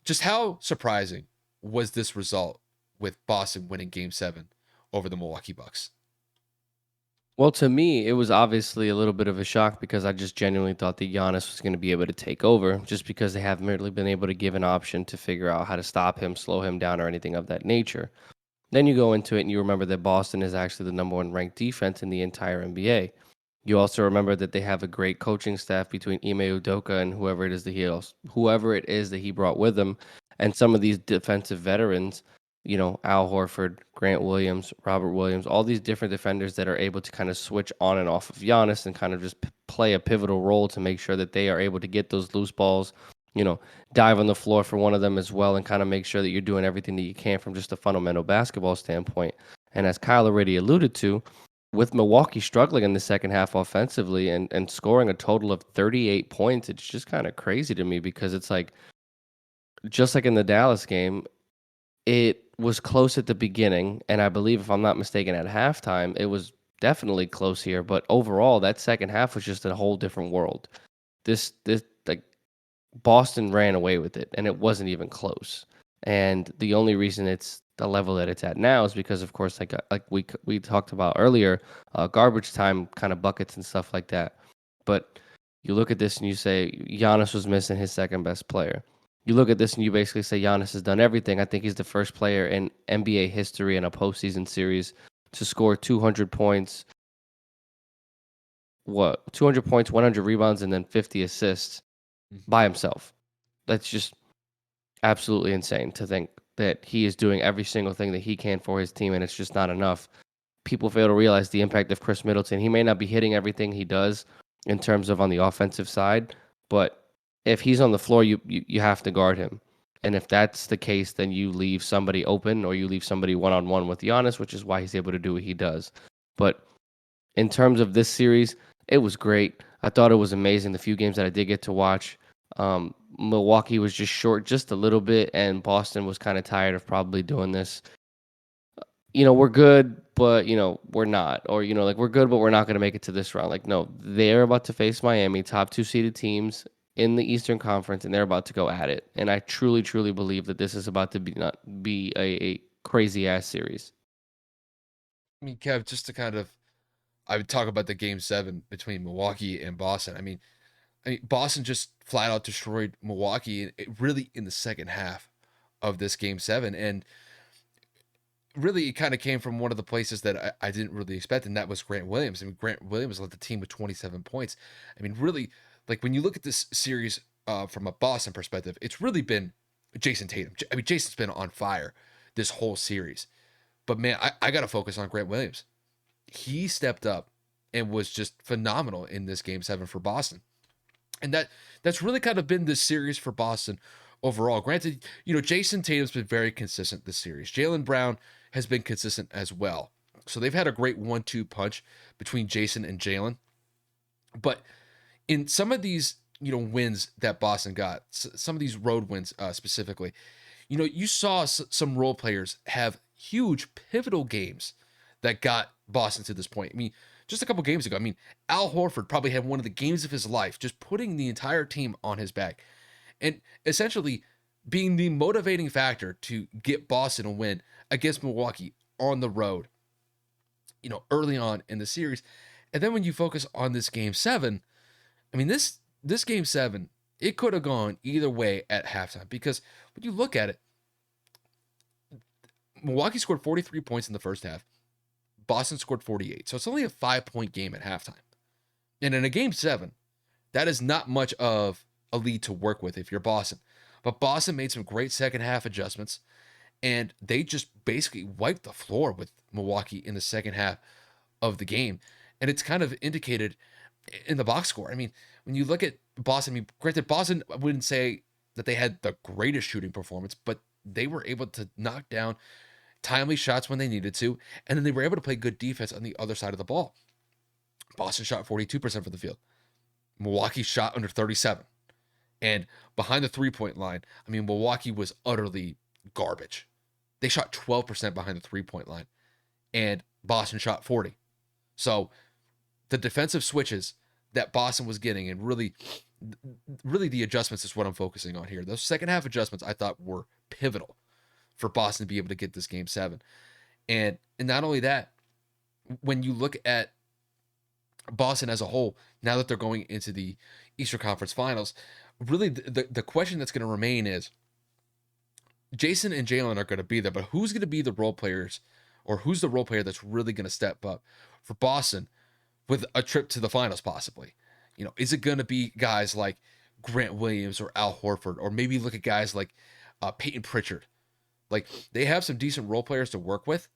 Just how surprising was this result with Boston winning Game 7 over the Milwaukee Bucks? Well, to me, it was obviously a little bit of a shock because I just genuinely thought that Giannis was going to be able to take over just because they haven't really been able to give an option to figure out how to stop him, slow him down, or anything of that nature. Then you go into it and you remember that Boston is actually the number one ranked defense in the entire NBA. You also remember that they have a great coaching staff between Ime Udoka and whoever it is that he brought with him, and some of these defensive veterans, Al Horford, Grant Williams, Robert Williams, all these different defenders that are able to kind of switch on and off of Giannis and kind of just play a pivotal role to make sure that they are able to get those loose balls, you know, dive on the floor for one of them as well, and kind of make sure that you're doing everything that you can from just a fundamental basketball standpoint. And as Kyle already alluded to, with Milwaukee struggling in the second half offensively and scoring a total of 38 points, it's just kind of crazy to me because it's like, just like in the Dallas game, it was close at the beginning. And I believe, if I'm not mistaken, at halftime, it was definitely close here. But overall, that second half was just a whole different world. This like Boston ran away with it, and it wasn't even close. And the only reason it's the level that it's at now is because, of course, like we talked about earlier, garbage time kind of buckets and stuff like that. But you look at this and you say Giannis was missing his second best player. You look at this and you basically say Giannis has done everything. I think he's the first player in NBA history in a postseason series to score 200 points, 200 points, 100 rebounds, and then 50 assists Mhm. by himself. That's just absolutely insane to think that he is doing every single thing that he can for his team, and it's just not enough. People fail to realize the impact of Chris Middleton. He may not be hitting everything he does in terms of on the offensive side, but if he's on the floor, you have to guard him. And if that's the case, then you leave somebody open or you leave somebody one on one with Giannis, which is why he's able to do what he does. But in terms of this series, it was great. I thought it was amazing. The few games that I did get to watch, Milwaukee was just short just a little bit, and Boston was kind of tired of probably doing this. We're good, but we're not, or like we're good, but we're not going to make it to this round. Like, no, they're about to face Miami, top two seeded teams in the Eastern Conference, and they're about to go at it. And I truly, truly believe that this is about to be a crazy ass series. I mean, Kev, just to kind of, I would talk about the Game 7 between Milwaukee and Boston. I mean, Boston just flat out destroyed Milwaukee, really in the second half of this Game 7. And really, it kind of came from one of the places that I didn't really expect, and that was Grant Williams. I mean, Grant Williams led the team with 27 points. I mean, really, like when you look at this series from a Boston perspective, it's really been Jason Tatum. I mean, Jason's been on fire this whole series. But man, I got to focus on Grant Williams. He stepped up and was just phenomenal in this Game 7 for Boston. And that's really kind of been this series for Boston overall. Granted, Jason Tatum's been very consistent this series. Jaylen Brown has been consistent as well. So they've had a great 1-2 punch between Jason and Jaylen. But in some of these, wins that Boston got, some of these road wins specifically, you saw some role players have huge pivotal games that got Boston to this point. I mean, just a couple games ago, I mean, Al Horford probably had one of the games of his life, just putting the entire team on his back and essentially being the motivating factor to get Boston a win against Milwaukee on the road, early on in the series. And then when you focus on this Game 7, I mean, this Game 7, it could have gone either way at halftime because when you look at it, Milwaukee scored 43 points in the first half. Boston scored 48. So it's only a 5-point game at halftime. And in a Game 7, that is not much of a lead to work with if you're Boston. But Boston made some great second half adjustments, and they just basically wiped the floor with Milwaukee in the second half of the game. And it's kind of indicated in the box score. I mean, when you look at Boston, I mean, granted, Boston, I wouldn't say that they had the greatest shooting performance, but they were able to knock down timely shots when they needed to, and then they were able to play good defense on the other side of the ball. Boston shot 42% from the field. Milwaukee shot under 37. And behind the three-point line, I mean, Milwaukee was utterly garbage. They shot 12% behind the three-point line, and Boston shot 40. So the defensive switches that Boston was getting and really Really, the adjustments is what I'm focusing on here. Those second half adjustments I thought were pivotal for Boston to be able to get this game seven. And not only that, when you look at Boston as a whole, now that they're going into the Eastern Conference Finals, really the question that's going to remain is Jason and Jalen are going to be there, but who's going to be the role players, or who's the role player that's really going to step up for Boston with a trip to the finals, possibly? Is it going to be guys like Grant Williams or Al Horford, or maybe look at guys like Peyton Pritchard? Like, they have some decent role players to work with.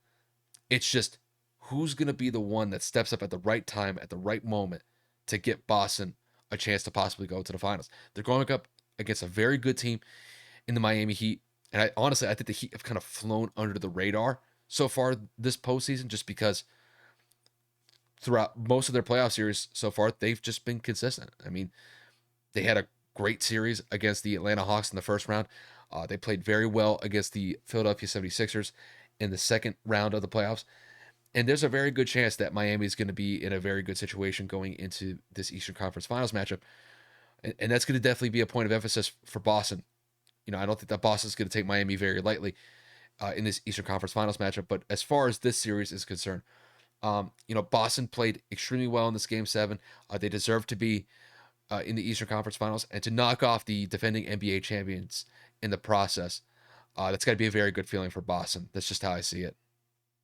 It's just who's going to be the one that steps up at the right time, at the right moment to get Boston a chance to possibly go to the finals. They're going up against a very good team in the Miami Heat. And I think the Heat have kind of flown under the radar so far this postseason, just because throughout most of their playoff series so far, they've just been consistent. I mean, they had a great series against the Atlanta Hawks in the first round. They played very well against the Philadelphia 76ers in the second round of the playoffs. And there's a very good chance that Miami is going to be in a very good situation going into this Eastern Conference Finals matchup. And that's going to definitely be a point of emphasis for Boston. I don't think that Boston's going to take Miami very lightly in this Eastern Conference Finals matchup. But as far as this series is concerned, Boston played extremely well in this game seven. They deserve to be in the Eastern Conference Finals, and to knock off the defending NBA champions in the process. That's got to be a very good feeling for Boston. That's just how I see it.